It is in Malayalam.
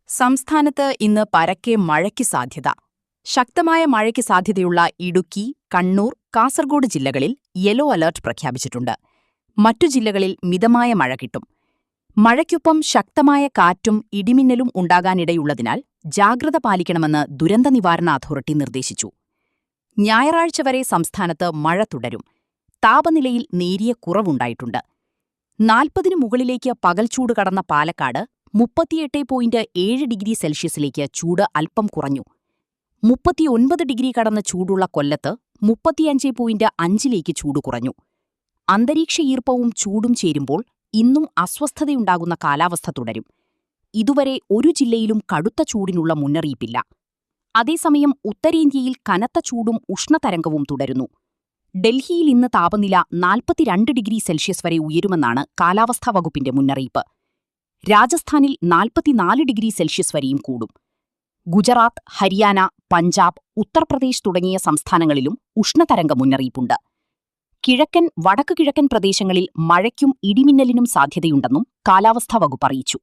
സംസ്ഥാനത്ത് ഇന്ന് പരക്കെ മഴയ്ക്ക് സാധ്യത. ശക്തമായ മഴയ്ക്ക് സാധ്യതയുള്ള ഇടുക്കി, കണ്ണൂർ, കാസർഗോഡ് ജില്ലകളിൽ യെല്ലോ അലർട്ട് പ്രഖ്യാപിച്ചിട്ടുണ്ട്. മറ്റു ജില്ലകളിൽ മിതമായ മഴ കിട്ടും. മഴയ്ക്കൊപ്പം ശക്തമായ കാറ്റും ഇടിമിന്നലും ഉണ്ടാകാനിടയുള്ളതിനാൽ ജാഗ്രത പാലിക്കണമെന്ന് ദുരന്തനിവാരണ അതോറിറ്റി നിർദ്ദേശിച്ചു. ഞായറാഴ്ച വരെ സംസ്ഥാനത്ത് മഴ തുടരും. താപനിലയിൽ നേരിയ കുറവുണ്ടായിട്ടുണ്ട്. 40-ന് മുകളിലേക്ക് പകൽച്ചൂട് കടന്ന പാലക്കാട് 38.7 ഡിഗ്രി സെൽഷ്യസിലേക്ക് ചൂട് അല്പം കുറഞ്ഞു. 39 ഡിഗ്രി കടന്ന ചൂടുള്ള കൊല്ലത്ത് 35.5ലേക്ക് ചൂട് കുറഞ്ഞു. അന്തരീക്ഷ ഈർപ്പവും ചൂടും ചേരുമ്പോൾ ഇന്നും അസ്വസ്ഥതയുണ്ടാകുന്ന കാലാവസ്ഥ തുടരും. ഇതുവരെ ഒരു ജില്ലയിലും കടുത്ത ചൂടിനുള്ള മുന്നറിയിപ്പില്ല. അതേസമയം ഉത്തരേന്ത്യയിൽ കനത്ത ചൂടും ഉഷ്ണതരംഗവും തുടരുന്നു. ഡൽഹിയിൽ ഇന്ന് താപനില 42 ഡിഗ്രി സെൽഷ്യസ് വരെ ഉയരുമെന്നാണ് കാലാവസ്ഥാ വകുപ്പിന്റെ മുന്നറിയിപ്പ്. രാജസ്ഥാനിൽ 44 ഡിഗ്രി സെൽഷ്യസ് വരെയും കൂടും. ഗുജറാത്ത്, ഹരിയാന, പഞ്ചാബ്, ഉത്തർപ്രദേശ് തുടങ്ങിയ സംസ്ഥാനങ്ങളിലും ഉഷ്ണതരംഗ മുന്നറിയിപ്പുണ്ട്. കിഴക്കൻ, വടക്ക് കിഴക്കൻ പ്രദേശങ്ങളിൽ മഴയ്ക്കും ഇടിമിന്നലിനും സാധ്യതയുണ്ടെന്നും കാലാവസ്ഥാ വകുപ്പ് അറിയിച്ചു.